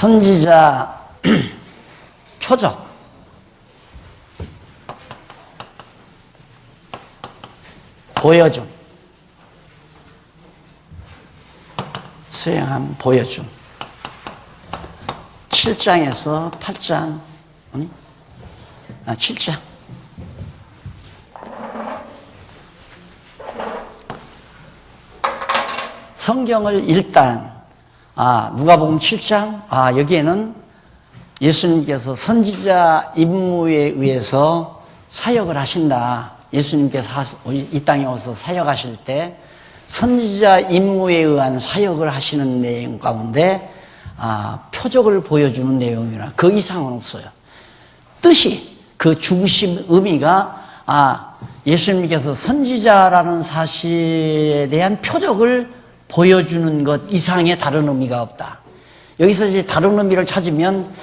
선지자 표적. 보여줌. 수행함, 보여줌. 7장에서 8장, 7장. 성경을 일단, 누가복음 7장, 여기에는 예수님께서 선지자 임무에 의해서 사역을 하신다. 예수님께서 이 땅에 와서 사역하실 때 선지자 임무에 의한 사역을 하시는 내용 가운데 표적을 보여주는 내용이라 그 이상은 없어요. 뜻이, 그 중심 의미가 예수님께서 선지자라는 사실에 대한 표적을 보여주는 것 이상의 다른 의미가 없다. 여기서 이제 다른 의미를 찾으면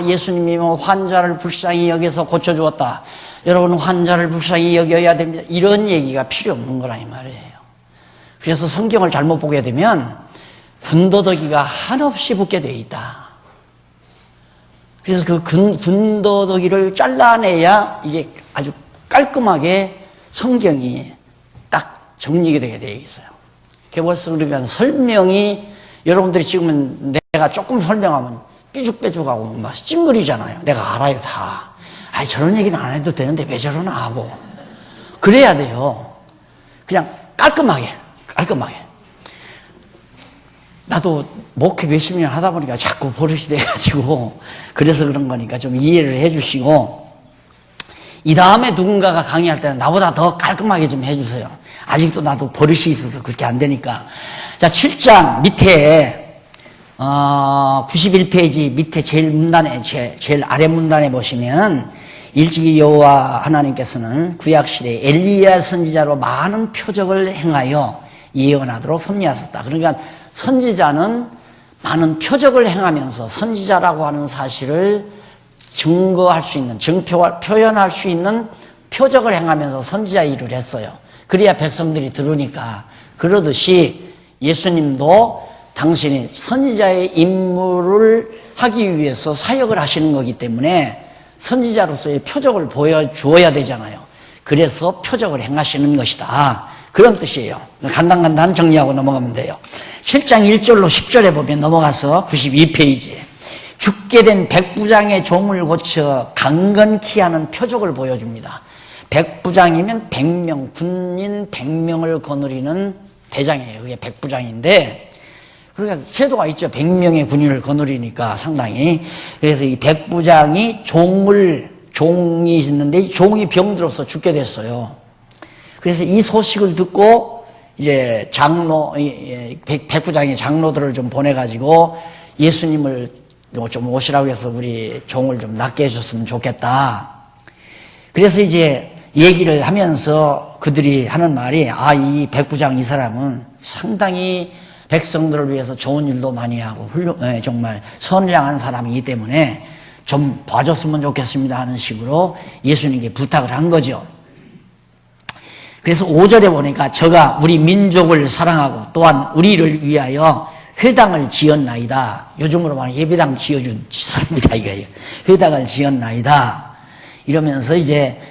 예수님이 환자를 불쌍히 여겨서 고쳐주었다. 여러분 환자를 불쌍히 여겨야 됩니다. 이런 얘기가 필요 없는 거라 이 말이에요. 그래서 성경을 잘못 보게 되면 군더더기가 한없이 붙게 돼 있다. 그래서 그 군더더기를 잘라내야 이게 아주 깔끔하게 성경이 딱 정리가 되게 되어 있어요. 벌써 그러면 설명이 여러분들이 지금 내가 조금 설명하면 삐죽빼죽하고 막 찡그리잖아요. 내가 알아요 다. 저런 얘기는 안 해도 되는데 왜 저러나 하고 그래야 돼요. 그냥 깔끔하게. 나도 목회 몇십 년 하다 보니까 자꾸 버릇이 돼가지고 그래서 그런 거니까 좀 이해를 해주시고, 이 다음에 누군가가 강의할 때는 나보다 더 깔끔하게 좀 해주세요. 아직도 나도 버릇이 있어서 그렇게 안 되니까. 자, 7장 밑에 91페이지 밑에 제일 문단에 제일 아래 문단에 보시면 일찍이 여호와 하나님께서는 구약시대에 엘리야 선지자로 많은 표적을 행하여 예언하도록 섭리하셨다. 그러니까 선지자는 많은 표적을 행하면서 선지자라고 하는 사실을 증거할 수 있는, 표현할 수 있는 표적을 행하면서 선지자 일을 했어요. 그래야 백성들이 들으니까. 그러듯이 예수님도 당신이 선지자의 임무를 하기 위해서 사역을 하시는 거기 때문에 선지자로서의 표적을 보여주어야 되잖아요. 그래서 표적을 행하시는 것이다. 그런 뜻이에요. 간단간 정리하고 넘어가면 돼요. 7장 1절로 10절에 보면 넘어가서 92페이지에 죽게 된 백부장의 종을 고쳐 강건케 하는 표적을 보여줍니다. 백부장이면 100명, 군인 100명을 거느리는 대장이에요. 그게 백부장인데, 그러니까 제도가 있죠. 100명의 군인을 거느리니까 상당히. 그래서 이 백부장이 종이 있는데 이 종이 병들어서 죽게 됐어요. 그래서 이 소식을 듣고 이제 백부장이 장로들을 좀 보내가지고 예수님을 좀 오시라고 해서 우리 종을 좀 낫게 해줬으면 좋겠다. 그래서 이제 얘기를 하면서 그들이 하는 말이, 이 백부장 이 사람은 상당히 백성들을 위해서 좋은 일도 많이 하고 정말 선량한 사람이기 때문에 좀 봐줬으면 좋겠습니다 하는 식으로 예수님께 부탁을 한 거죠. 그래서 5절에 보니까 저가 우리 민족을 사랑하고 또한 우리를 위하여 회당을 지었나이다. 요즘으로 말하면 예배당 지어준 사람이다 이거예요. 회당을 지었나이다. 이러면서 이제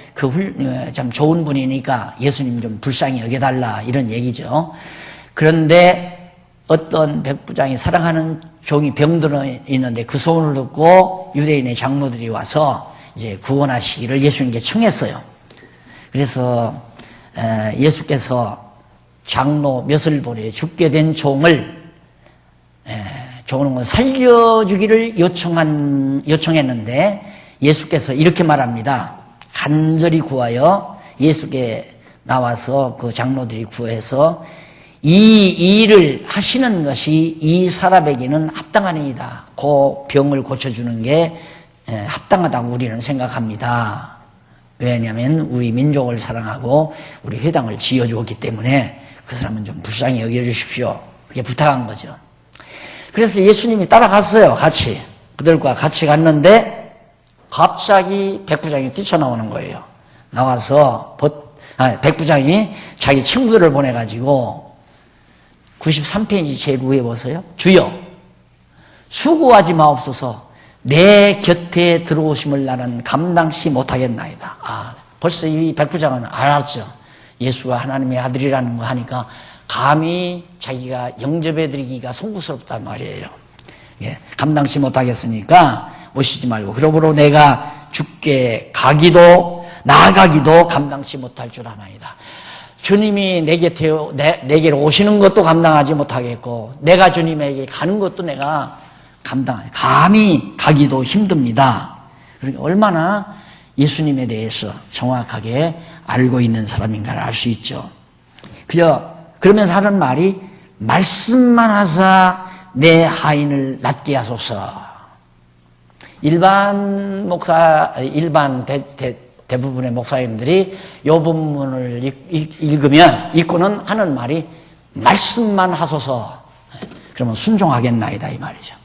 참 좋은 분이니까 예수님 좀 불쌍히 여겨달라 이런 얘기죠. 그런데 어떤 백부장이 사랑하는 종이 병들어 있는데 그 소문을 듣고 유대인의 장로들이 와서 이제 구원하시기를 예수님께 청했어요. 그래서 예수께서 장로 몇을 보내 죽게 된 종을 살려주기를 요청했는데 예수께서 이렇게 말합니다. 간절히 구하여 예수께 나와서 그 장로들이 구해서 이 일을 하시는 것이 이 사람에게는 합당하니이다. 그 병을 고쳐주는 게 합당하다고 우리는 생각합니다. 왜냐하면 우리 민족을 사랑하고 우리 회당을 지어주었기 때문에 그 사람은 좀 불쌍히 여겨주십시오. 그렇게 부탁한 거죠. 그래서 예수님이 따라갔어요. 그들과 같이 갔는데 갑자기 백부장이 뛰쳐나오는 거예요. 나와서 백부장이 자기 친구들을 보내가지고 93페이지 제일 위에 보세요. 수고하지 마옵소서. 내 곁에 들어오심을 나는 감당치 못하겠나이다. 벌써 이 백부장은 알았죠. 예수가 하나님의 아들이라는 거 하니까 감히 자기가 영접해드리기가 송구스럽단 말이에요. 예, 감당치 못하겠으니까 오시지 말고, 그러므로 내가 죽게 가기도 나아가기도 감당치 못할 줄 아나이다. 주님이 내게로 오시는 것도 감당하지 못하겠고, 내가 주님에게 가는 것도 내가 감히 가기도 힘듭니다. 그러니까 얼마나 예수님에 대해서 정확하게 알고 있는 사람인가를 알 수 있죠. 그러면서 하는 말이, 말씀만 하사 내 하인을 낫게 하소서. 대부분의 목사님들이 이 본문을 읽고는 하는 말이, 말씀만 하소서. 그러면 순종하겠나이다 이 말이죠.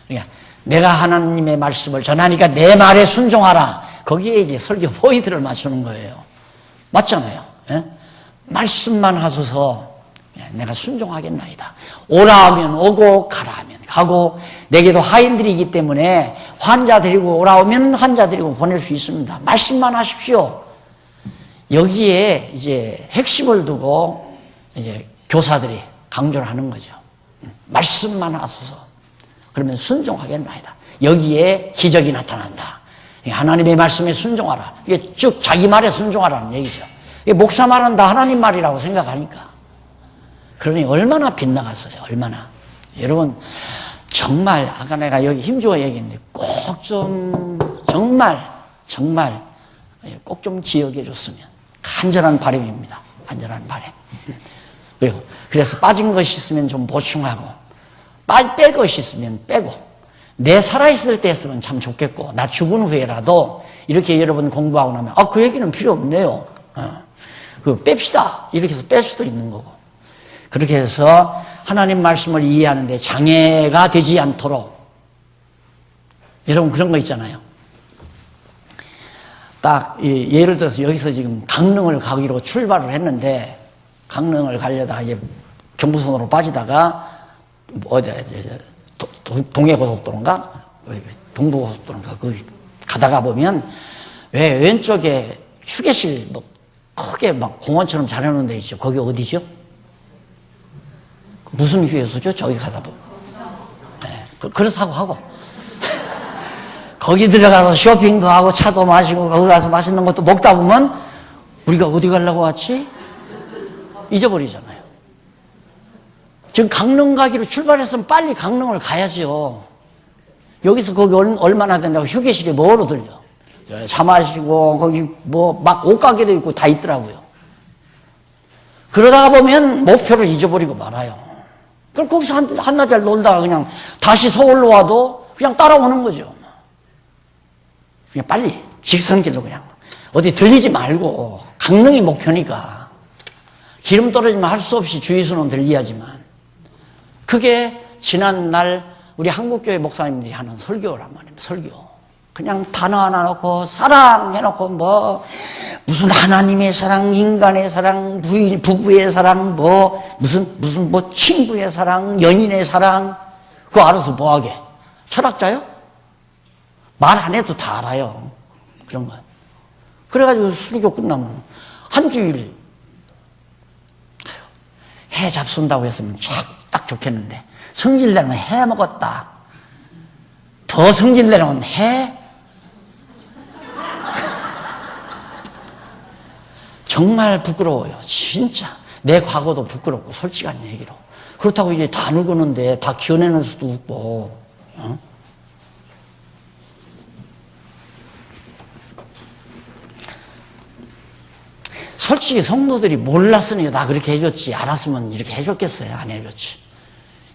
그러니까 내가 하나님의 말씀을 전하니까 내 말에 순종하라. 거기에 이제 설교 포인트를 맞추는 거예요. 맞잖아요. 예? 말씀만 하소서. 내가 순종하겠나이다. 오라 하면 오고 가라 하면 가고, 내게도 하인들이 있기 때문에 환자 데리고 오라 하면 환자 데리고 보낼 수 있습니다. 말씀만 하십시오. 여기에 이제 핵심을 두고 이제 교사들이 강조를 하는 거죠. 말씀만 하소서. 그러면 순종하겠나이다. 여기에 기적이 나타난다. 하나님의 말씀에 순종하라. 이게 쭉 자기 말에 순종하라는 얘기죠. 이게 목사 말은 다 하나님 말이라고 생각하니까. 그러니 얼마나 빗나갔어요. 얼마나. 여러분 정말 아까 내가 여기 힘주어 얘기했는데 꼭 좀 정말 꼭 좀 기억해 줬으면, 간절한 바람입니다. 간절한 바람. 그리고 그래서 빠진 것이 있으면 좀 보충하고, 뺄 것이 있으면 빼고, 내 살아있을 때 했으면 참 좋겠고, 나 죽은 후에라도 이렇게 여러분 공부하고 나면 그 얘기는 필요 없네요. 뺍시다. 이렇게 해서 뺄 수도 있는 거고. 그렇게 해서 하나님 말씀을 이해하는데 장애가 되지 않도록, 여러분 그런 거 있잖아요. 딱 예를 들어서 여기서 지금 강릉을 가기로 출발을 했는데, 강릉을 가려다가 이제 경부선으로 빠지다가 동해고속도로인가 동부고속도로인가 거기 가다가 보면 왜 왼쪽에 휴게실 크게 막 공원처럼 잘 해놓은 데 있죠. 거기 어디죠? 무슨 휴게소죠? 저기 가다 보면. 네, 그렇다고 하고. 거기 들어가서 쇼핑도 하고 차도 마시고 거기 가서 맛있는 것도 먹다 보면 우리가 어디 가려고 왔지? 잊어버리잖아요. 지금 강릉 가기로 출발했으면 빨리 강릉을 가야죠. 여기서 거기 얼마나 된다고 휴게실이 뭐로 들려? 차 마시고 거기 막 옷가게도 있고 다 있더라고요. 그러다가 보면 목표를 잊어버리고 말아요. 그럼 거기서 한나절 놀다가 그냥 다시 서울로 와도 그냥 따라오는 거죠. 그냥 빨리 직선길로 그냥 어디 들리지 말고, 강릉이 목표니까 기름 떨어지면 할 수 없이 주유소는 들려야지만, 그게 지난날 우리 한국교회 목사님들이 하는 설교란 말입니다. 설교. 그냥 단어 하나 놓고 사랑 해놓고 무슨 하나님의 사랑, 인간의 사랑, 부부의 사랑, 무슨 친구의 사랑, 연인의 사랑, 그거 알아서 뭐하게? 철학자요? 말 안 해도 다 알아요. 그런 거. 그래가지고 설교 끝나면 한 주일 해 잡순다고 했으면 딱 좋겠는데, 성질내면 해 먹었다. 더 성질내면 해. 정말 부끄러워요. 진짜. 내 과거도 부끄럽고, 솔직한 얘기로. 그렇다고 이제 다 늙었는데 다 기어내는 수도 없고, 솔직히 성도들이 몰랐으니까 나 그렇게 해줬지, 알았으면 이렇게 해줬겠어요? 안 해줬지.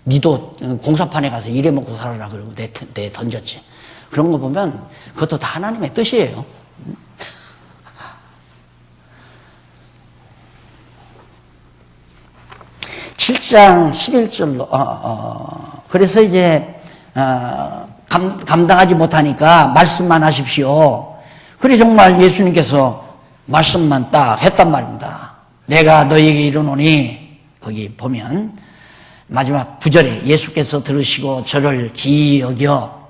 니도 공사판에 가서 일해 먹고 살아라 그러고 내 던졌지. 그런 거 보면 그것도 다 하나님의 뜻이에요. 7장 11절로 그래서 이제 감당하지 못하니까 말씀만 하십시오. 그래 정말 예수님께서 말씀만 딱 했단 말입니다. 내가 너에게 이르노니, 거기 보면 마지막 9절에 예수께서 들으시고 저를 기이 여겨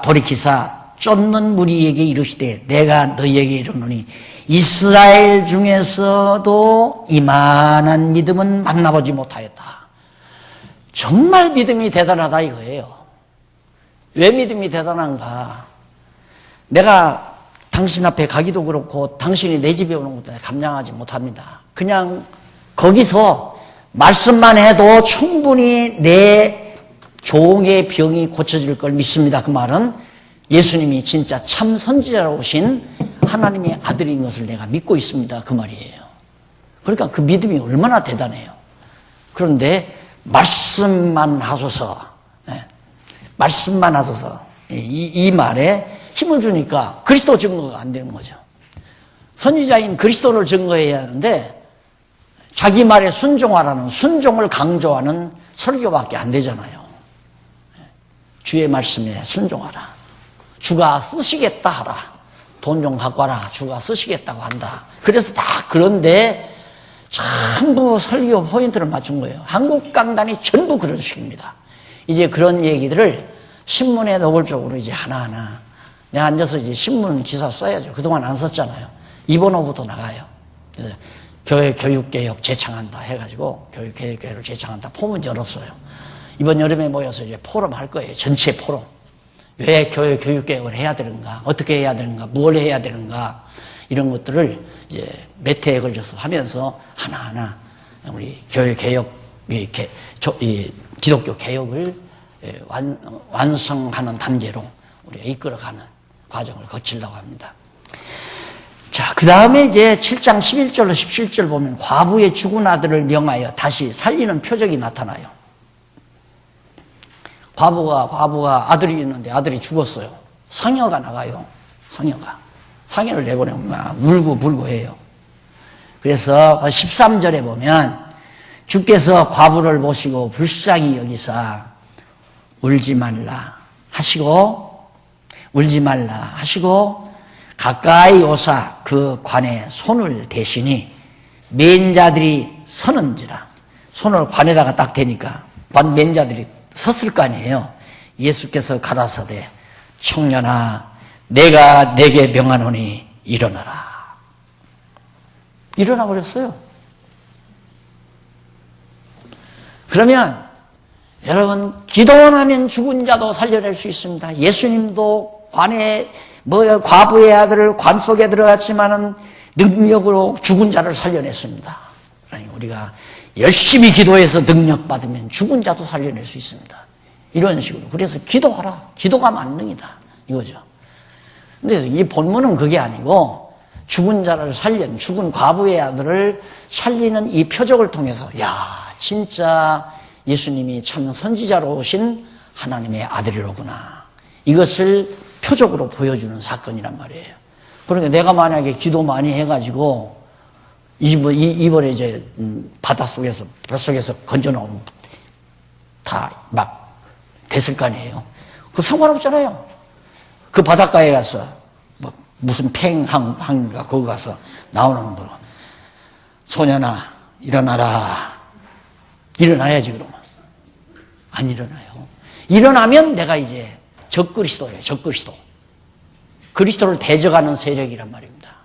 돌이키사 쫓는 무리에게 이르시되 내가 너희에게 이르노니 이스라엘 중에서도 이만한 믿음은 만나보지 못하였다. 정말 믿음이 대단하다 이거예요. 왜 믿음이 대단한가? 내가 당신 앞에 가기도 그렇고 당신이 내 집에 오는 것도 감당하지 못합니다. 그냥 거기서 말씀만 해도 충분히 내 종의 병이 고쳐질 걸 믿습니다. 그 말은 예수님이 진짜 참 선지자로 오신 하나님의 아들인 것을 내가 믿고 있습니다. 그 말이에요. 그러니까 그 믿음이 얼마나 대단해요. 그런데 말씀만 하소서, 말씀만 하소서, 이 말에 힘을 주니까 그리스도 증거가 안 되는 거죠. 선지자인 그리스도를 증거해야 하는데 자기 말에 순종하라는 순종을 강조하는 설교밖에 안 되잖아요. 주의 말씀에 순종하라. 주가 쓰시겠다 하라. 돈 좀 갖고 와라. 주가 쓰시겠다고 한다. 그래서 다 그런데 전부 설교 포인트를 맞춘 거예요. 한국 강단이 전부 그런 식입니다. 이제 그런 얘기들을 신문에 노골적으로 이제 하나하나 내가 앉아서 이제 신문 기사 써야죠. 그동안 안 썼잖아요. 이번호부터 나가요. 그래서 교회 교육개혁 재창한다 해가지고 교육 개혁을 재창한다 포문 열었어요. 이번 여름에 모여서 이제 포럼 할 거예요. 전체 포럼. 왜 교회 교육개혁을 해야 되는가? 어떻게 해야 되는가? 무엇을 해야 되는가? 이런 것들을 이제 몇 해에 걸려서 하면서 하나하나 우리 교회 개혁, 이 기독교 개혁을 완성하는 단계로 우리가 이끌어가는 과정을 거치려고 합니다. 자, 그 다음에 이제 7장 11절로 17절 보면 과부의 죽은 아들을 명하여 다시 살리는 표적이 나타나요. 과부가 아들이 있는데 아들이 죽었어요. 상여가 나가요. 상여를 내보내면 막 울고 불고 해요. 그래서 13절에 보면 주께서 과부를 보시고 불쌍히 여기사 울지 말라 하시고 가까이 오사 그 관에 손을 대시니 맨자들이 서는지라. 손을 관에다가 딱 대니까 관 맨자들이 섰을 거 아니에요. 예수께서 가라사대 청년아 내가 내게 명하노니 일어나라. 일어나 버렸어요. 그러면 여러분 기도만 하면 죽은 자도 살려낼 수 있습니다. 예수님도 관에 과부의 아들을 관 속에 들어갔지만은 능력으로 죽은 자를 살려냈습니다. 그러니 우리가 열심히 기도해서 능력 받으면 죽은 자도 살려낼 수 있습니다. 이런 식으로. 그래서 기도하라. 기도가 만능이다. 이거죠. 근데 이 본문은 그게 아니고 죽은 자를 죽은 과부의 아들을 살리는 이 표적을 통해서 야, 진짜 예수님이 참 선지자로 오신 하나님의 아들이로구나. 이것을 표적으로 보여주는 사건이란 말이에요. 그러니까 내가 만약에 기도 많이 해가지고 이번에 이제 바닷속에서 뱃속에서 건져놓으면 다 막 됐을 거 아니에요. 그 상관없잖아요. 그 바닷가에 가서 뭐 무슨 팽항인가 거기 가서 나오는 분 소년아 일어나라. 일어나야지 그러면. 안 일어나요. 일어나면 내가 이제 적그리스도예요. 적그리스도. 그리스도를 대적하는 세력이란 말입니다.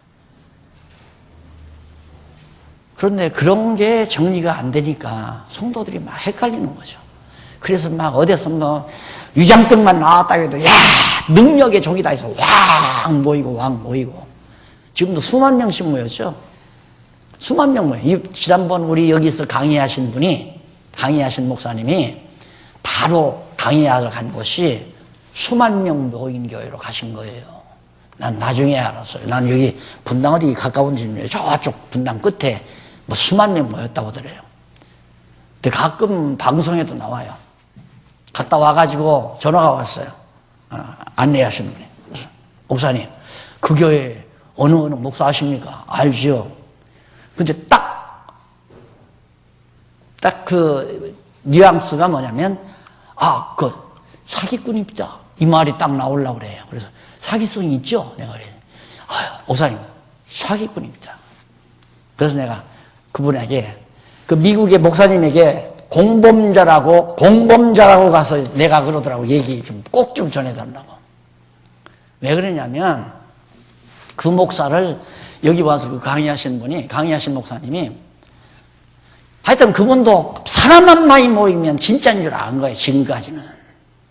그런데 그런 게 정리가 안 되니까 성도들이 막 헷갈리는 거죠. 그래서 막 어디서 뭐 위장병만 나왔다 해도 야 능력의 종이다 해서 왕 모이고 지금도 수만 명씩 모였죠. 수만 명 모여요. 지난번 우리 여기서 강의하신 목사님이 바로 강의하러 간 곳이 수만 명 모인 교회로 가신 거예요. 난 나중에 알았어요. 난 여기 분당 어디 가까운 집이에요. 저쪽 분당 끝에 뭐 수만 명 모였다고 하더래요. 근데 가끔 방송에도 나와요. 갔다 와가지고 전화가 왔어요. 안내하시는 분이. 목사님, 그 교회 어느 목사 아십니까? 알지요. 근데 딱 그 뉘앙스가 뭐냐면, 그 사기꾼입니다. 이 말이 딱 나오려고 그래요. 그래서 사기성이 있죠? 내가 그래요. 목사님, 사기꾼입니다. 그래서 내가 그분에게, 그 미국의 목사님에게 공범자라고 가서 내가 그러더라고. 얘기 꼭 좀 전해달라고. 왜 그러냐면 그 목사를 여기 와서 그 강의하신 목사님이 하여튼 그분도 사람만 많이 모이면 진짜인 줄 아는 거예요. 지금까지는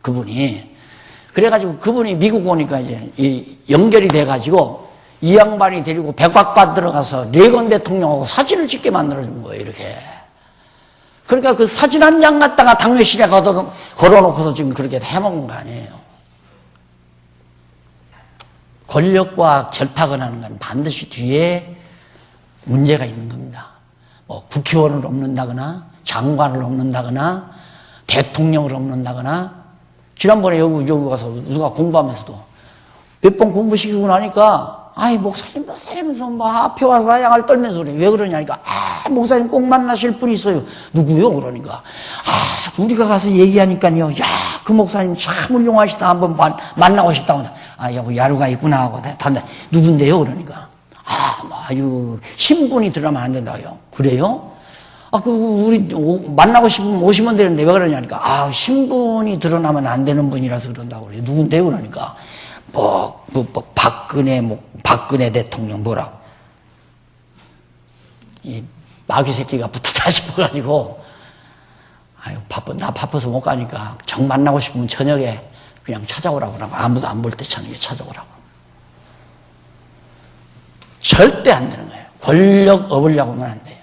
그분이. 그래가지고 그분이 미국 오니까 이제 연결이 돼가지고 이 양반이 데리고 백악관 들어가서 레건 대통령하고 사진을 찍게 만들어준 거예요. 이렇게. 그러니까 그 사진 한 장 갖다가 당뇨실에 걸어놓고서 지금 그렇게 해먹은 거 아니에요. 권력과 결탁을 하는 건 반드시 뒤에 문제가 있는 겁니다. 뭐 국회의원을 엎는다거나 장관을 엎는다거나 대통령을 엎는다거나 지난번에 여기 가서 누가 공부하면서도 몇 번 공부시키고 나니까 아이 목사님 하면서 뭐 앞에 와서 하양을 떨면서 그래. 왜 그러냐니까 목사님 꼭 만나실 분이 있어요. 누구요? 그러니까 우리가 가서 얘기하니까요. 야, 그 목사님 참 훌륭하시다. 한번 만나고 싶다고. 여기 야루가 있구나 하고 단다. 누군데요? 그러니까 뭐 아주 신분이 들어가면 안 된다고요. 그래요? 우리 만나고 싶으면 오시면 되는데 왜 그러냐니까 신분이 드러나면 안 되는 분이라서 그런다고 그래요. 누군데요? 그러니까 박근혜 대통령 뭐라고 이 마귀 새끼가 붙었다 싶어가지고 나 바빠서 못 가니까 정 만나고 싶으면 저녁에 그냥 찾아오라고 하고 아무도 안 볼 때 저녁에 찾아오라고. 절대 안 되는 거예요. 권력 얻으려고 하면 안 돼요.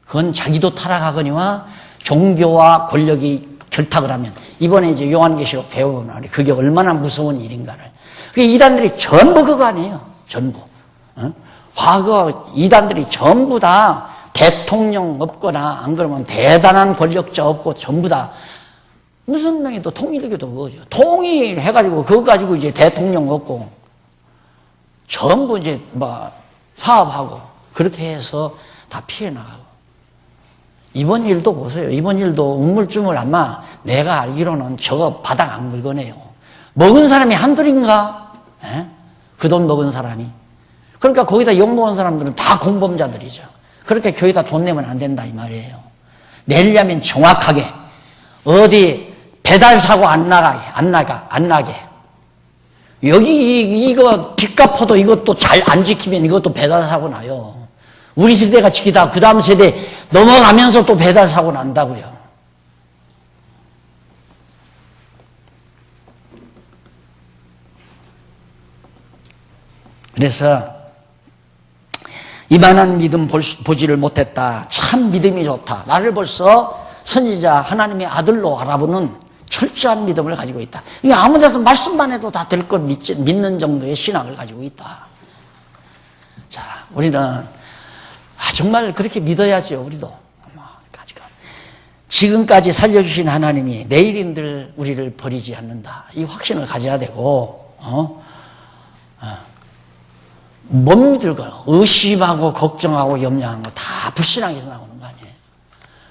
그건 자기도 타락하거니와 종교와 권력이 결탁을 하면 이번에 이제 요한계시록 배워보면 그게 얼마나 무서운 일인가를. 그 이단들이 전부 그거 아니에요. 전부. 과거 이단들이 전부 다 대통령 없거나 안 그러면 대단한 권력자 없고 전부 다 무슨 명의도 통일교도 그거죠. 통일해가지고 그거 가지고 이제 대통령 없고 전부 이제 뭐 사업하고 그렇게 해서 다 피해 나가고. 이번 일도 보세요. 이번 일도 우물쭈물 아마 내가 알기로는 저거 바닥 안 긁어내요. 먹은 사람이 한둘인가? 그 돈 먹은 사람이. 그러니까 거기다 욕먹은 사람들은 다 공범자들이죠. 그렇게 교회에다 돈 내면 안 된다 이 말이에요. 내려면 정확하게 어디 배달 사고 안 나게. 여기 이거 빚 갚아도 이것도 잘 안 지키면 이것도 배달 사고 나요. 우리 세대가 지키다 그 다음 세대 넘어가면서 또 배달 사고 난다고요. 그래서 이만한 믿음 보지를 못했다. 참 믿음이 좋다. 나를 벌써 선지자 하나님의 아들로 알아보는 철저한 믿음을 가지고 있다. 이게 아무 데서 말씀만 해도 다 될 걸 믿는 정도의 신앙을 가지고 있다. 자, 우리는 정말 그렇게 믿어야죠. 우리도. 지금까지 살려주신 하나님이 내일인들 우리를 버리지 않는다. 이 확신을 가져야 되고 못 믿을 거예요. 의심하고 걱정하고 염려하는 거 다 불신앙에서 나오는 거 아니에요.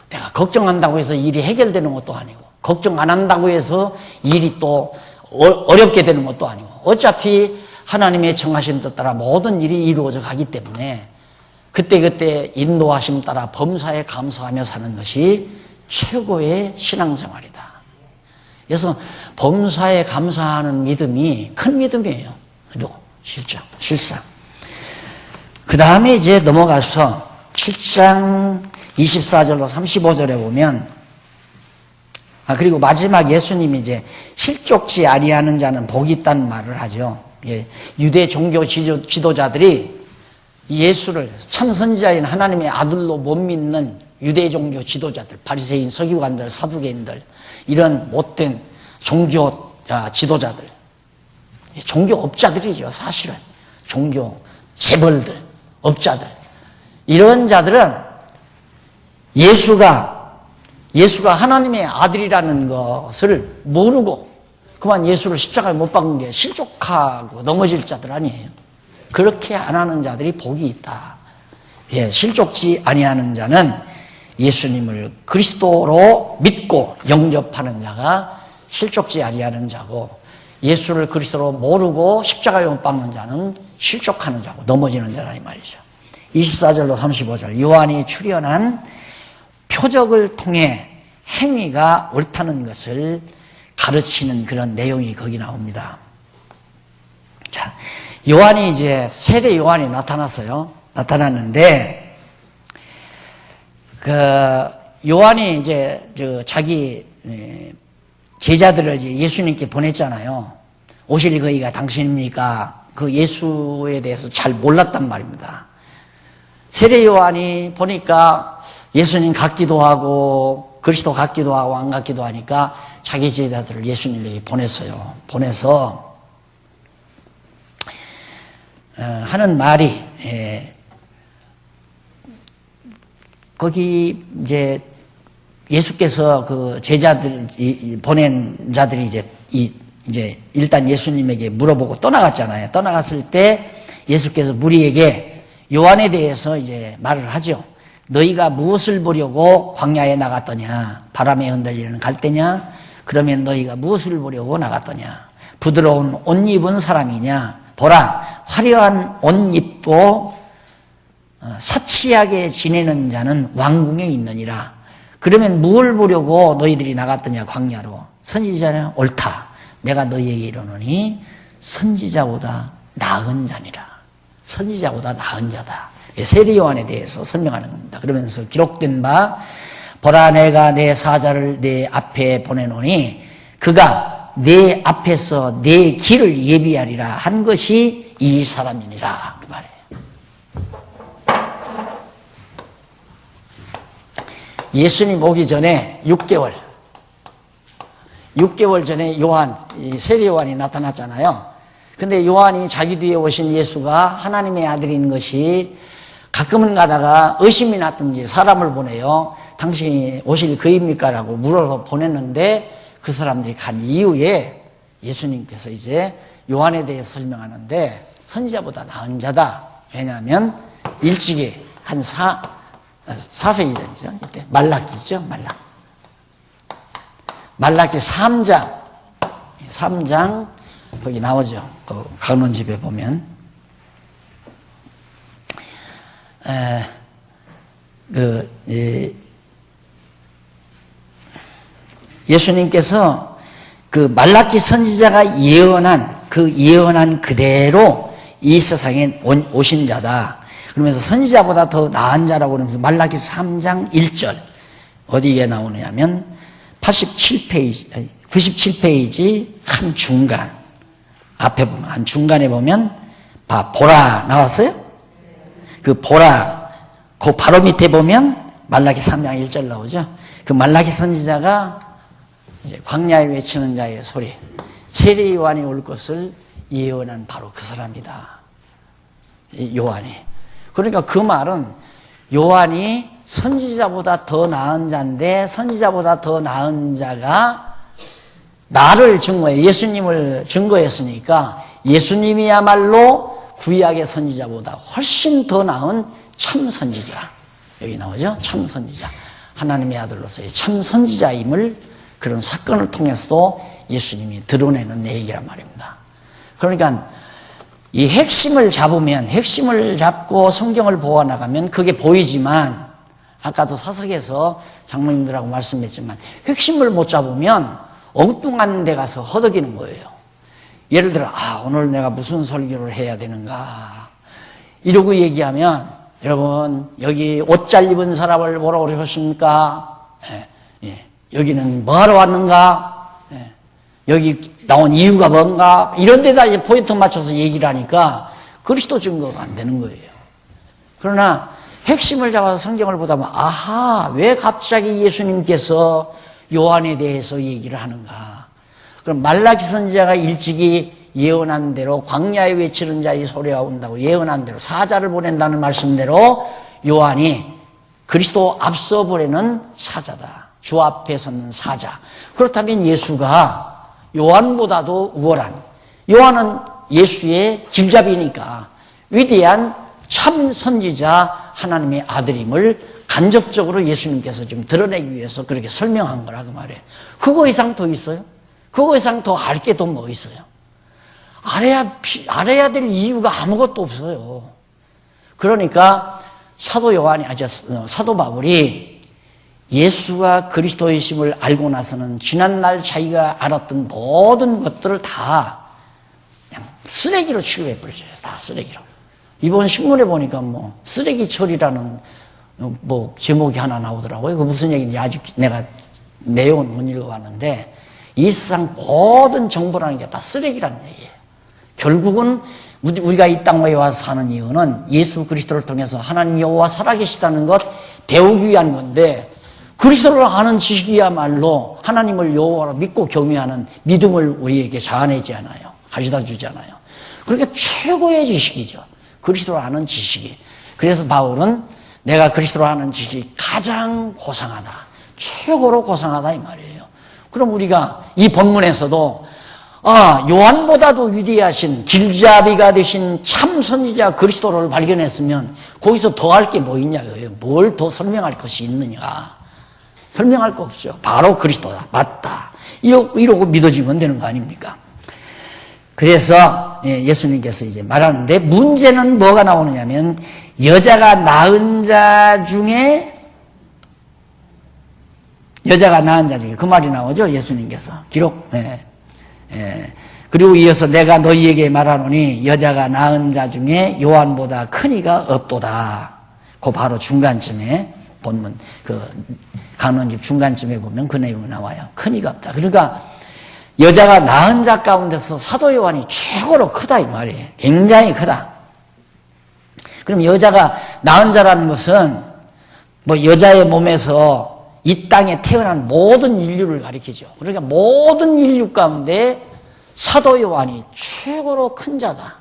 내가 걱정한다고 해서 일이 해결되는 것도 아니고 걱정 안 한다고 해서 일이 또 어렵게 되는 것도 아니고 어차피 하나님의 정하신 뜻 따라 모든 일이 이루어져 가기 때문에 그때그때 인도하심 따라 범사에 감사하며 사는 것이 최고의 신앙생활이다. 그래서 범사에 감사하는 믿음이 큰 믿음이에요. 그리고 실상. 그 다음에 이제 넘어가서 7장 24절로 35절에 보면 그리고 마지막 예수님이 이제 실족지 아니하는 자는 복이 있다는 말을 하죠. 유대 종교 지도자들이 예수를 참 선지자인 하나님의 아들로 못 믿는 유대 종교 지도자들, 바리새인, 서기관들, 사두개인들 이런 못된 종교 지도자들, 종교업자들이죠. 사실은 종교 재벌들, 업자들 이런 자들은 예수가 하나님의 아들이라는 것을 모르고 그만 예수를 십자가에 못 박은 게 실족하고 넘어질 자들 아니에요. 그렇게 안 하는 자들이 복이 있다. 실족지 아니하는 자는 예수님을 그리스도로 믿고 영접하는 자가 실족지 아니하는 자고 예수를 그리스도로 모르고 십자가에 못 박는 자는 실족하는 자고 넘어지는 자라 이 말이죠. 24절로 35절 요한이 출현한 표적을 통해 행위가 옳다는 것을 가르치는 그런 내용이 거기 나옵니다. 자, 요한이 이제 세례 요한이 나타났어요. 나타났는데 요한이 이제 자기 제자들을 이제 예수님께 보냈잖아요. 오실 그이가 당신입니까? 그 예수에 대해서 잘 몰랐단 말입니다. 세례 요한이 보니까 예수님 같기도 하고 그리스도 같기도 하고 안 같기도 하니까 자기 제자들을 예수님에게 보냈어요. 보내서 하는 말이 거기 이제 예수께서 그 제자들 보낸 자들이 이제 일단 예수님에게 물어보고 떠나갔잖아요. 떠나갔을 때 예수께서 무리에게 요한에 대해서 이제 말을 하죠. 너희가 무엇을 보려고 광야에 나갔더냐? 바람에 흔들리는 갈대냐? 그러면 너희가 무엇을 보려고 나갔더냐? 부드러운 옷 입은 사람이냐? 보라, 화려한 옷 입고 사치하게 지내는 자는 왕궁에 있느니라. 그러면 무엇을 보려고 너희들이 나갔더냐? 광야로. 선지자는 옳다. 내가 너희에게 이르노니 선지자보다 나은 자니라. 선지자보다 나은 자다. 세례 요한에 대해서 설명하는 겁니다. 그러면서 기록된 바 보라 내가 내 사자를 내 앞에 보내노니 그가 내 앞에서 내 길을 예비하리라 한 것이 이 사람이니라 그 말이에요. 예수님 오기 전에 6개월 전에 세례 요한이 나타났잖아요. 근데 요한이 자기 뒤에 오신 예수가 하나님의 아들인 것이 가끔은 가다가 의심이 났든지 사람을 보내요. 당신이 오실 그입니까? 라고 물어서 보냈는데 그 사람들이 간 이후에 예수님께서 이제 요한에 대해 설명하는데 선지자보다 나은 자다. 왜냐하면 일찍이 한 4세기 전이죠. 이때 말라기죠. 말라기 3장 거기 나오죠. 그 강론집에 보면 예수님께서 그 말라기 선지자가 예언한 그대로 이 세상에 오신 자다. 그러면서 선지자보다 더 나은 자라고 그러면서 말라기 3장 1절 어디에 나오느냐면 97페이지 한 중간 앞에 보면 한 중간에 보면 보라 나왔어요? 그 보라 그 바로 밑에 보면 말라기 3장 1절 나오죠. 그 말라기 선지자가 이제 광야에 외치는 자의 소리 세례 요한이 올 것을 예언한 바로 그 사람이다. 요한이. 그러니까 그 말은 요한이 선지자보다 더 나은 자인데 선지자보다 더 나은 자가 나를 증거해 예수님을 증거했으니까 예수님이야말로 구약의 선지자보다 훨씬 더 나은 참 선지자. 여기 나오죠? 참 선지자. 하나님의 아들로서의 참 선지자임을 그런 사건을 통해서도 예수님이 드러내는 얘기란 말입니다. 그러니까 이 핵심을 잡고 성경을 보아나가면 그게 보이지만 아까도 사석에서 장로님들하고 말씀했지만 핵심을 못 잡으면 엉뚱한 데 가서 허덕이는 거예요. 예를 들어 오늘 내가 무슨 설교를 해야 되는가 이러고 얘기하면 여러분 여기 옷 잘 입은 사람을 보러 오셨습니까? 여기는 뭐하러 왔는가? 여기 나온 이유가 뭔가? 이런 데다 이제 포인트 맞춰서 얘기를 하니까 그리스도 증거가 안 되는 거예요. 그러나 핵심을 잡아서 성경을 보다 보면 왜 갑자기 예수님께서 요한에 대해서 얘기를 하는가? 그럼 말라기 선지자가 일찍이 예언한 대로 광야에 외치는 자의 소리가 온다고 예언한 대로 사자를 보낸다는 말씀대로 요한이 그리스도 앞서 보내는 사자다. 주 앞에 서는 사자. 그렇다면 예수가 요한보다도 우월한 요한은 예수의 길잡이니까 위대한 참 선지자 하나님의 아들임을 간접적으로 예수님께서 좀 드러내기 위해서 그렇게 설명한 거라 그 말이에요. 그거 이상 더 있어요? 그거 이상 더 알 게 더 뭐 있어요? 알아야 될 이유가 아무것도 없어요. 그러니까 사도 바울이 예수가 그리스도이심을 알고 나서는 지난날 자기가 알았던 모든 것들을 다 그냥 쓰레기로 취급해버려요. 다 쓰레기로. 이번 신문에 보니까 뭐 쓰레기철이라는 뭐 제목이 하나 나오더라고요. 그 무슨 얘기인지 아직 내가 내용은 못 읽어봤는데, 이 세상 모든 정보라는 게 다 쓰레기라는 얘기예요. 결국은 우리가 이 땅에 와서 사는 이유는 예수 그리스도를 통해서 하나님 여호와 살아계시다는 것 배우기 위한 건데, 그리스도를 아는 지식이야말로 하나님을 여호와로 믿고 경외하는 믿음을 우리에게 자아내지 않아요. 가져다 주지 않아요. 그러니까 최고의 지식이죠. 그리스도를 아는 지식이. 그래서 바울은 내가 그리스도를 아는 지식이 가장 고상하다, 최고로 고상하다 이 말이에요. 그럼 우리가 이 본문에서도 요한보다도 위대하신 길잡이가 되신 참 선지자 그리스도를 발견했으면 거기서 더 할 게 뭐 있냐고요. 뭘 더 설명할 것이 있느냐. 설명할 거 없어요. 바로 그리스도다. 맞다. 이러고 믿어지면 되는 거 아닙니까? 그래서 예수님께서 이제 말하는데, 문제는 뭐가 나오느냐면 여자가 낳은 자 중에 그 말이 나오죠. 예수님께서 기록. 그리고 이어서 내가 너희에게 말하노니 여자가 낳은 자 중에 요한보다 큰 이가 없도다. 그 바로 중간쯤에 본문 강론집 중간쯤에 보면 그 내용이 나와요. 큰 이가 없다. 그러니까 여자가 낳은 자 가운데서 사도 요한이 최고로 크다 이 말이에요. 굉장히 크다. 그럼 여자가 낳은 자라는 것은 뭐 여자의 몸에서 이 땅에 태어난 모든 인류를 가리키죠. 그러니까 모든 인류 가운데 사도 요한이 최고로 큰 자다.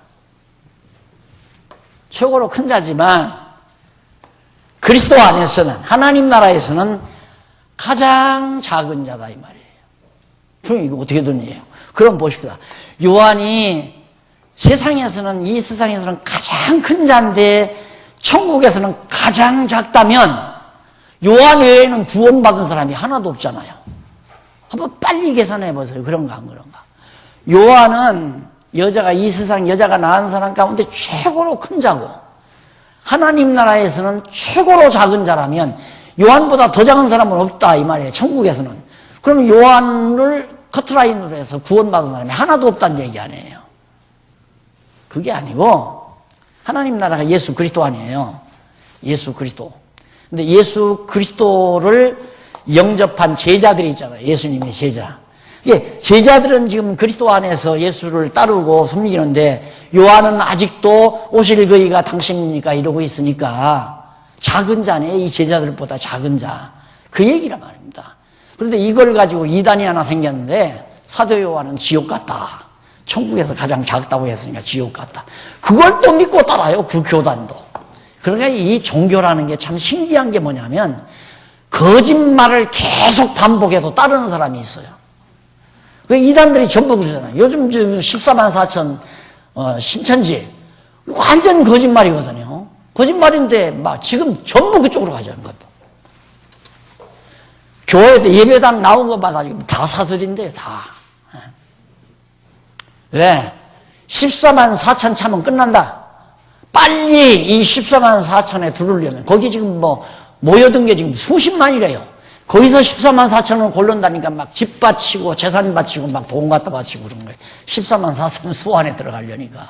최고로 큰 자지만 그리스도 안에서는, 하나님 나라에서는 가장 작은 자다 이 말이에요. 그럼 이거 어떻게 된 일이에요? 그럼 보십시다. 요한이 이 세상에서는 가장 큰 자인데 천국에서는 가장 작다면 요한 외에는 구원받은 사람이 하나도 없잖아요. 한번 빨리 계산해 보세요. 그런가 안 그런가? 요한은 이 세상 여자가 낳은 사람 가운데 최고로 큰 자고, 하나님 나라에서는 최고로 작은 자라면 요한보다 더 작은 사람은 없다 이 말이에요. 천국에서는. 그럼 요한을 커트라인으로 해서 구원받은 사람이 하나도 없다는 얘기 아니에요. 그게 아니고 하나님 나라가 예수 그리스도 아니에요. 예수 그리스도. 근데 예수 그리스도를 영접한 제자들이 있잖아요. 예수님의 제자. 이게 제자들은 지금 그리스도 안에서 예수를 따르고 섬기는데, 요한은 아직도 오실 그이가 당신이니까 이러고 있으니까 작은 자네. 이 제자들보다 작은 자. 그 얘기란 말입니다. 그런데 이걸 가지고 이단이 하나 생겼는데, 사도 요한은 지옥 같다. 천국에서 가장 작다고 했으니까 지옥 같다. 그걸 또 믿고 따라요. 그 교단도. 그러니까 이 종교라는 게 참 신기한 게 뭐냐면, 거짓말을 계속 반복해도 따르는 사람이 있어요. 왜 이단들이 전부 그러잖아요. 요즘 14만 4천 신천지 완전 거짓말이거든요. 거짓말인데 막 지금 전부 그쪽으로 가자는 거예요. 교회 예배당 나온 것마다 지금 다 사들인데요. 다. 왜? 14만 4천 차면 끝난다. 빨리 이 14만 4천에 들으려면, 거기 지금 모여든 게 지금 수십만이래요. 거기서 14만 4천을 고른다니까 막 집 바치고 재산 바치고 막 돈 갖다 바치고 그런 거예요. 14만 4천 수 안에 들어가려니까.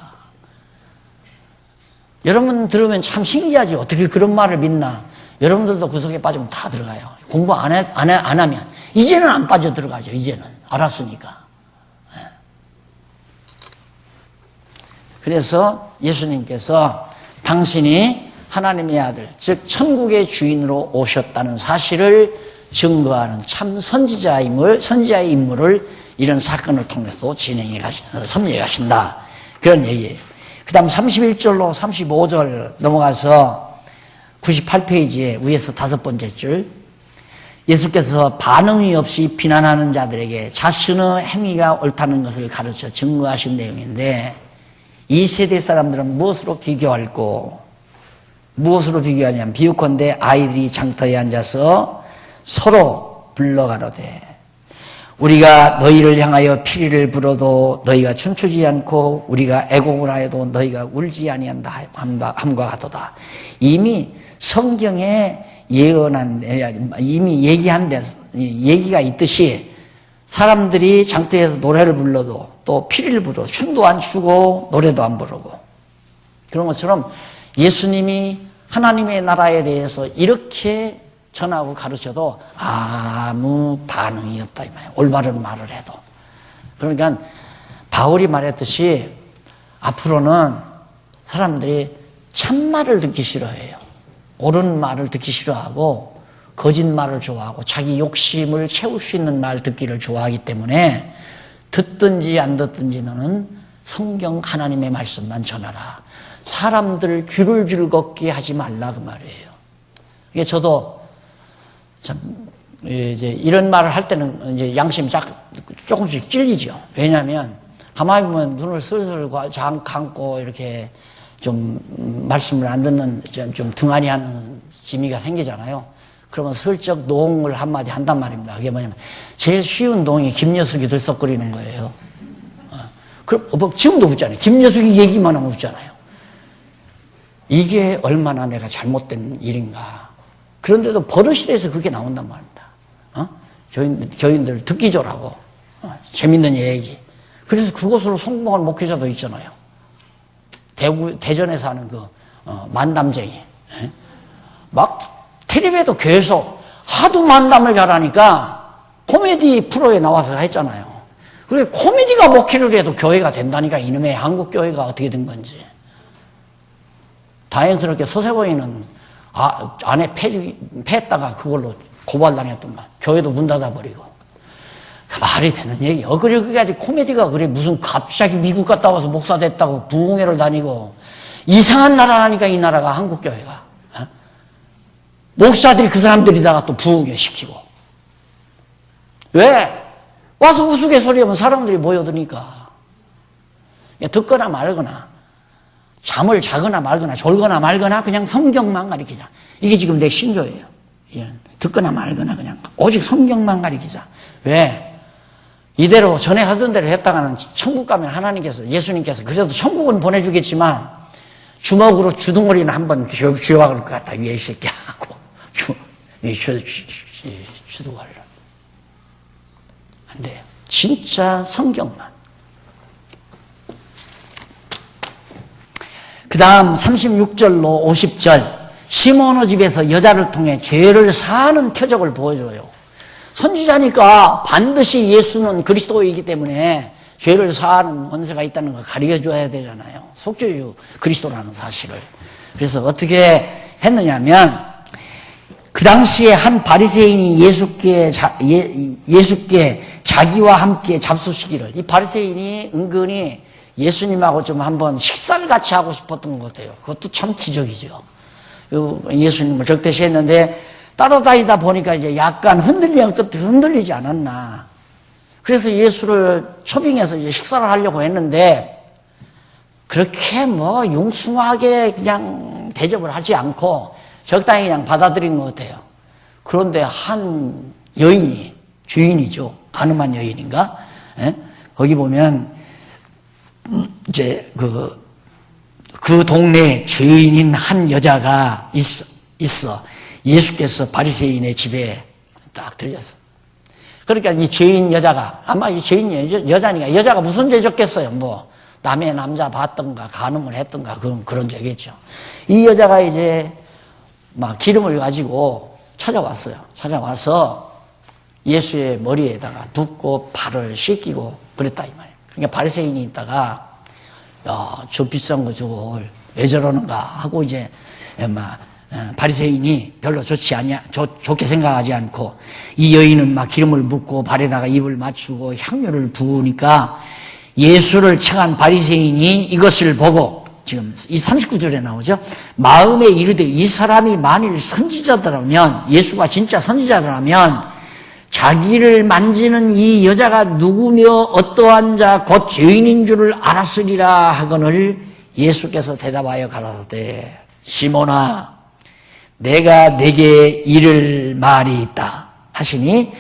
여러분 들으면 참 신기하지. 어떻게 그런 말을 믿나. 여러분들도 그 속에 빠지면 다 들어가요. 공부 안 하면. 이제는 안 빠져 들어가죠. 이제는. 알았으니까. 그래서 예수님께서 당신이 하나님의 아들, 즉 천국의 주인으로 오셨다는 사실을 증거하는 참 선지자의 임무를 이런 사건을 통해서 섭리해 가신다. 그런 얘기예요. 그 다음 31절로 35절 넘어가서 98페이지에 위에서 5번째 줄, 예수께서 반응이 없이 비난하는 자들에게 자신의 행위가 옳다는 것을 가르쳐 증거하신 내용인데, 이 세대 사람들은 무엇으로 비교하냐면, 비유컨대 아이들이 장터에 앉아서 서로 불러가로되, 우리가 너희를 향하여 피리를 불어도 너희가 춤추지 않고 우리가 애곡을 하여도 너희가 울지 아니한다 함과 같도다. 이미 성경에 이미 얘기가 있듯이 사람들이 장터에서 노래를 불러도 또 피리를 불어 춤도 안 추고 노래도 안 부르고 그런 것처럼 예수님이 하나님의 나라에 대해서 이렇게 전하고 가르쳐도 아무 반응이 없다 이 말이에요. 올바른 말을 해도. 그러니까 바울이 말했듯이 앞으로는 사람들이 참말을 듣기 싫어해요. 옳은 말을 듣기 싫어하고 거짓말을 좋아하고 자기 욕심을 채울 수 있는 말 듣기를 좋아하기 때문에 듣든지 안 듣든지 너는 성경 하나님의 말씀만 전하라. 사람들 귀를 즐겁게 하지 말라 그 말이에요. 이게 저도 참 이제 이런 말을 할 때는 이제 양심이 조금씩 찔리죠. 왜냐하면 가만히 보면 눈을 슬슬 감고 이렇게 좀 말씀을 안 듣는 좀 등한히 하는 지미가 생기잖아요. 그러면 슬쩍 농을 한마디 한단 말입니다. 그게 뭐냐면 제일 쉬운 농이 김여숙이 들썩거리는 거예요. 그럼 지금도 웃잖아요. 김여숙이 얘기만 하면 웃잖아요. 이게 얼마나 내가 잘못된 일인가. 그런데도 버릇이 돼서 그렇게 나온단 말입니다. 교인들 듣기 좋으라고. 재밌는 얘기. 그래서 그곳으로 성공한 목회자도 있잖아요. 대전에서 하는 만담쟁이. 막 텔레비에도 계속 하도 만담을 잘하니까 코미디 프로에 나와서 했잖아요. 그래 코미디가 목회를 해도 교회가 된다니까 이놈의 한국 교회가 어떻게 된 건지. 다행스럽게 서세보이는 아내 패했다가 그걸로 고발당했더만 교회도 문 닫아버리고. 그 말이 되는 얘기. 그래가지 코미디가 그래 무슨 갑자기 미국 갔다 와서 목사 됐다고 부흥회를 다니고 이상한 나라라니까 이 나라가 한국 교회가. 목사들이 그 사람들이다가 또 부흥회 시키고. 왜? 와서 우스갯소리하면 사람들이 모여드니까. 듣거나 말거나 잠을 자거나 말거나 졸거나 말거나 그냥 성경만 가리키자. 이게 지금 내 신조예요. 듣거나 말거나 그냥 오직 성경만 가리키자. 왜? 이대로 전에 하던 대로 했다가는 천국 가면 하나님께서 예수님께서 그래도 천국은 보내주겠지만 주먹으로 주둥거리는 한번 쥐어박을 것 같아. 위에 이 새끼 하고 주둥거리를 안 돼요. 진짜 성경만. 그 다음 36절로 50절 시몬의 집에서 여자를 통해 죄를 사하는 표적을 보여줘요. 선지자니까 반드시 예수는 그리스도이기 때문에 죄를 사하는 원세가 있다는 걸 가르쳐줘야 되잖아요. 속죄주 그리스도라는 사실을. 그래서 어떻게 했느냐면 그 당시에 한 바리새인이 예수께 자기와 함께 잡수시기를. 이 바리새인이 은근히 예수님하고 좀 한번 식사를 같이 하고 싶었던 것 같아요. 그것도 참 기적이죠. 예수님을 적대시했는데 따라다니다 보니까 이제 약간 흔들리지 않았나. 그래서 예수를 초빙해서 이제 식사를 하려고 했는데 그렇게 융숭하게 그냥 대접을 하지 않고 적당히 그냥 받아들인 것 같아요. 그런데 한 여인이, 주인이죠. 가늠한 여인인가? 거기 보면 이제 그 동네에 죄인인 한 여자가 있어. 예수께서 바리새인의 집에 딱 들렸어. 그러니까 이 죄인 여자가, 아마 이 죄인 여자니까, 여자가 무슨 죄 졌겠어요? 남의 남자 봤던가, 간음을 했던가, 그런 죄겠죠. 이 여자가 이제 막 기름을 가지고 찾아왔어요. 찾아와서 예수의 머리에다가 붓고 발을 씻기고 그랬다, 이 말이에요. 그러니까 바리새인이 있다가, 저 비싼 거 저걸 왜 저러는가 하고 이제, 바리새인이 별로 좋게 생각하지 않고 이 여인은 막 기름을 붓고 발에다가 입을 맞추고 향료를 부으니까 예수를 청한 바리새인이 이것을 보고 지금 이 39절에 나오죠. 마음에 이르되 이 사람이 만일 선지자더라면 예수가 진짜 선지자더라면 자기를 만지는 이 여자가 누구며 어떠한 자 곧 죄인인 줄을 알았으리라 하거늘 예수께서 대답하여 가라사대 시몬아 내가 내게 이를 말이 있다 하시니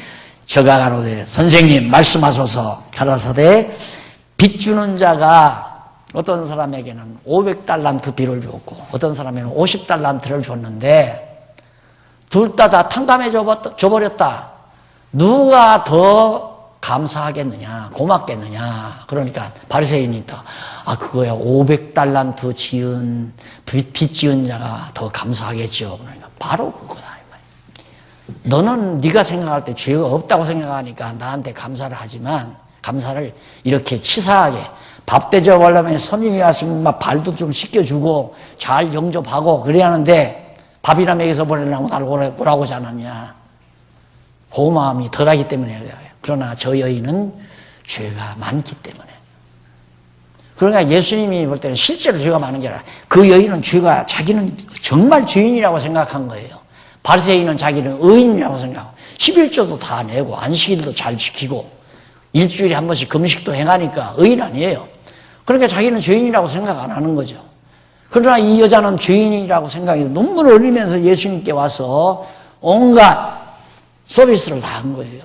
저가 가로되 선생님 말씀하소서 가라사대 빚 주는 자가 어떤 사람에게는 500달란트 빚을 줬고 어떤 사람에게는 50달란트를 줬는데 둘 다 탕감해 줘버렸다. 누가 더 감사하겠느냐, 고맙겠느냐. 그러니까 바리새인이 또 그거야 500달란트 지은 빚 지은 자가 더 감사하겠죠. 그러니까 바로 그거다 이 말이야. 너는 네가 생각할 때 죄가 없다고 생각하니까 나한테 감사를 하지만 감사를 이렇게 치사하게 밥 대접하려면 손님이 왔으면 막 발도 좀 씻겨주고 잘 영접하고 그래야 하는데 밥이나 먹여서 보내려고 날 오라고 하지 않았냐. 고마움이 덜하기 때문에 그래요. 그러나 저 여인은 죄가 많기 때문에. 그러니까 예수님이 볼 때는 실제로 죄가 많은 게 아니라 그 여인은 자기는 정말 죄인이라고 생각한 거예요. 바리새인은 자기는 의인이라고 생각하고 11조도 다 내고 안식일도 잘 지키고 일주일에 한 번씩 금식도 행하니까 의인 아니에요. 그러니까 자기는 죄인이라고 생각 안 하는 거죠. 그러나 이 여자는 죄인이라고 생각해서 눈물을 흘리면서 예수님께 와서 온갖 서비스를 다 한 거예요.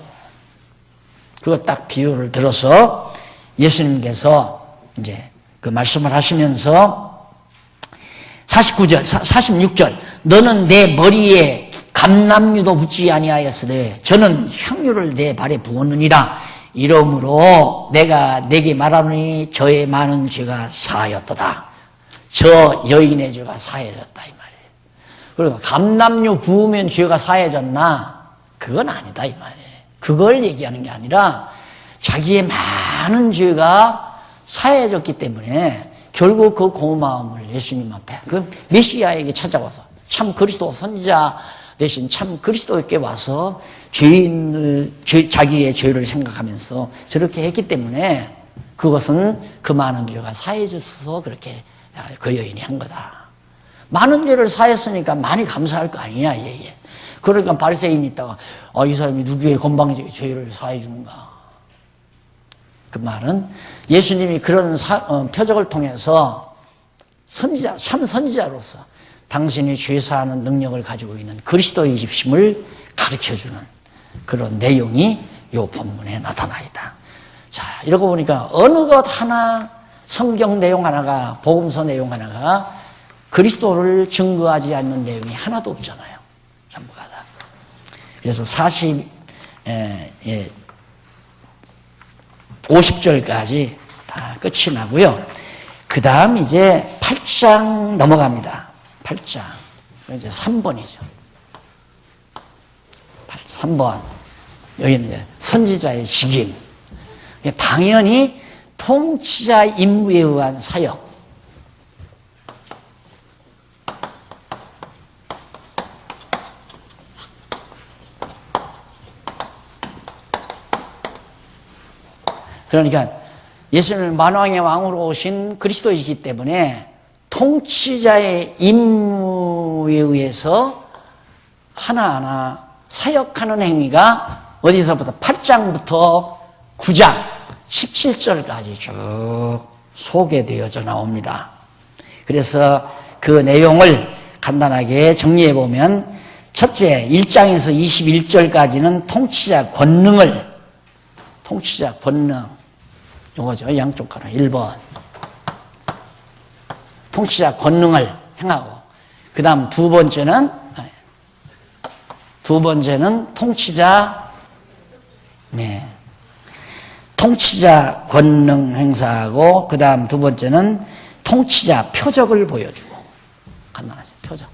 그거 딱 비유를 들어서 예수님께서 이제 그 말씀을 하시면서 49절, 46절 너는 내 머리에 감람유도 붓지 아니하였으되 저는 향유를 내 발에 부었느니라. 이러므로 내가 내게 말하노니 저의 많은 죄가 사하였도다. 저 여인의 죄가 사해졌다 이 말이에요. 그리고 감람유 부으면 죄가 사해졌나? 그건 아니다 이 말이에요. 그걸 얘기하는 게 아니라 자기의 많은 죄가 사해졌기 때문에 결국 그 고마움을 예수님 앞에 그 메시아에게 찾아와서 참 그리스도 선지자 대신 참 그리스도에게 와서 자기의 죄를 생각하면서 저렇게 했기 때문에 그것은 그 많은 죄가 사해져서 그렇게 그 여인이 한 거다. 많은 죄를 사했으니까 많이 감사할 거 아니냐 얘기해. 그러니까 바리새인이 있다가 이 사람이 누구의 건방지게 죄를 사해 주는가. 그 말은 예수님이 그런 표적을 통해서 참 선지자로서 당신이 죄 사하는 능력을 가지고 있는 그리스도의 입심을 가르쳐주는 그런 내용이 이 본문에 나타나있다. 자, 이러고 보니까 어느 것 하나 성경 내용 하나가 복음서 내용 하나가 그리스도를 증거하지 않는 내용이 하나도 없잖아요. 전부가 다. 그래서 50절까지 다 끝이 나고요. 그 다음 이제 8장 넘어갑니다. 8장. 이제 3번이죠. 3번. 여기는 이제 선지자의 직임. 당연히 통치자 임무에 의한 사역. 그러니까 예수님은 만왕의 왕으로 오신 그리스도이기 때문에 통치자의 임무에 의해서 하나하나 사역하는 행위가 어디서부터 8장부터 9장 17절까지 쭉 소개되어져 나옵니다. 그래서 그 내용을 간단하게 정리해 보면 첫째 1장에서 21절까지는 통치자 권능 요거죠. 양쪽 가라. 1번. 통치자 권능을 행하고, 그 다음 두 번째는 통치자 권능 행사하고, 그 다음 두 번째는 통치자 표적을 보여주고. 간단하죠. 표적.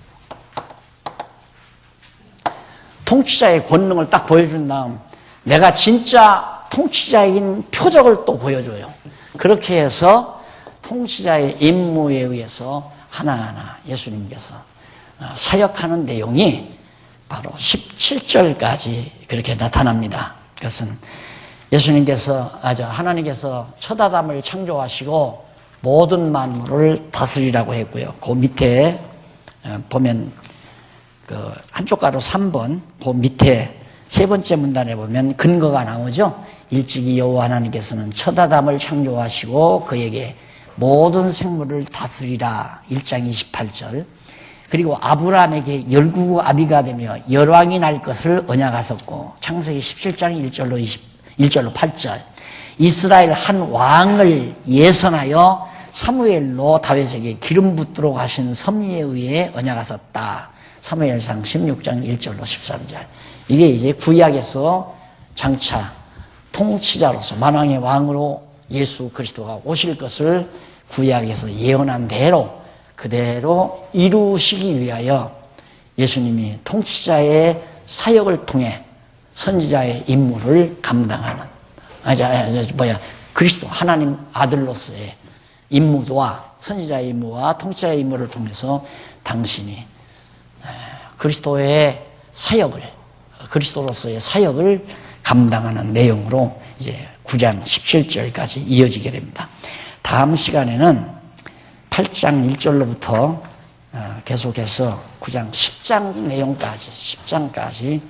통치자의 권능을 딱 보여준 다음, 내가 진짜 통치자인 표적을 또 보여줘요. 그렇게 해서 통치자의 임무에 의해서 하나하나 예수님께서 사역하는 내용이 바로 17절까지 그렇게 나타납니다. 그것은 하나님께서 첫 아담을 창조하시고 모든 만물을 다스리라고 했고요. 그 밑에 보면 그 한쪽 가로 3번 그 밑에 세 번째 문단에 보면 근거가 나오죠. 일찍이 여호와 하나님께서는 첫 아담을 창조하시고 그에게 모든 생물을 다스리라. 1장 28절. 그리고 아브라함에게 열국의 아비가 되며 열왕이 날 것을 언약하셨고, 창세기 17장 1절로 8절. 이스라엘 한 왕을 예선하여 사무엘로 다윗에게 기름 붓도록 하신 섭리에 의해 언약하셨다. 사무엘상 16장 1절로 13절. 이게 이제 구약에서 장차 통치자로서 만왕의 왕으로 예수 그리스도가 오실 것을 구약에서 예언한 대로 그대로 이루시기 위하여 예수님이 통치자의 사역을 통해 선지자의 임무를 감당하는 그리스도 하나님 아들로서의 임무와 선지자의 임무와 통치자의 임무를 통해서 당신이 그리스도의 사역을 그리스도로서의 사역을 감당하는 내용으로 이제 9장 17절까지 이어지게 됩니다. 다음 시간에는 8장 1절로부터 계속해서 9장 10장 내용까지 10장까지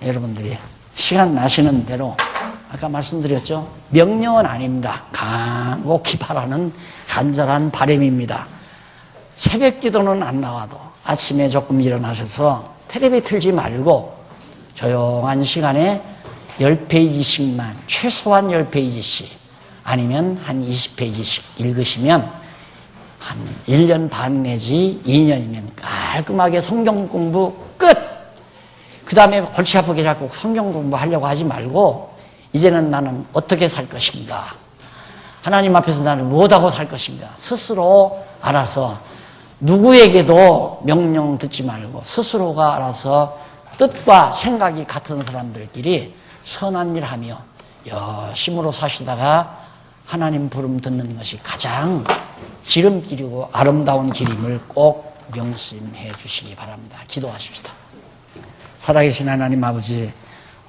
여러분들이 시간 나시는 대로 아까 말씀드렸죠. 명령은 아닙니다. 간곡히 바라는 간절한 바람입니다. 새벽 기도는 안 나와도 아침에 조금 일어나셔서 텔레비 틀지 말고 조용한 시간에 10페이지씩만 최소한 10페이지씩 아니면 한 20페이지씩 읽으시면 한 1년 반 내지 2년이면 깔끔하게 성경 공부 끝! 그 다음에 골치 아프게 자꾸 성경 공부하려고 하지 말고 이제는 나는 어떻게 살 것인가? 하나님 앞에서 나는 무엇하고 살 것인가? 스스로 알아서 누구에게도 명령 듣지 말고 스스로가 알아서 뜻과 생각이 같은 사람들끼리 선한 일 하며 열심으로 사시다가 하나님 부름 듣는 것이 가장 지름길이고 아름다운 길임을 꼭 명심해 주시기 바랍니다. 기도하십시다. 살아계신 하나님 아버지,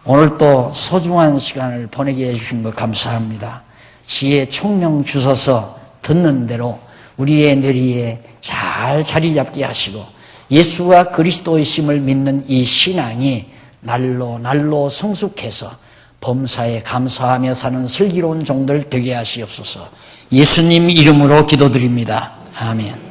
오늘 또 소중한 시간을 보내게 해주신 것 감사합니다. 지혜 총명 주셔서 듣는 대로 우리의 뇌리에 잘 자리 잡게 하시고 예수가 그리스도의 심을 믿는 이 신앙이 날로 성숙해서 범사에 감사하며 사는 슬기로운 종들 되게 하시옵소서. 예수님 이름으로 기도드립니다. 아멘.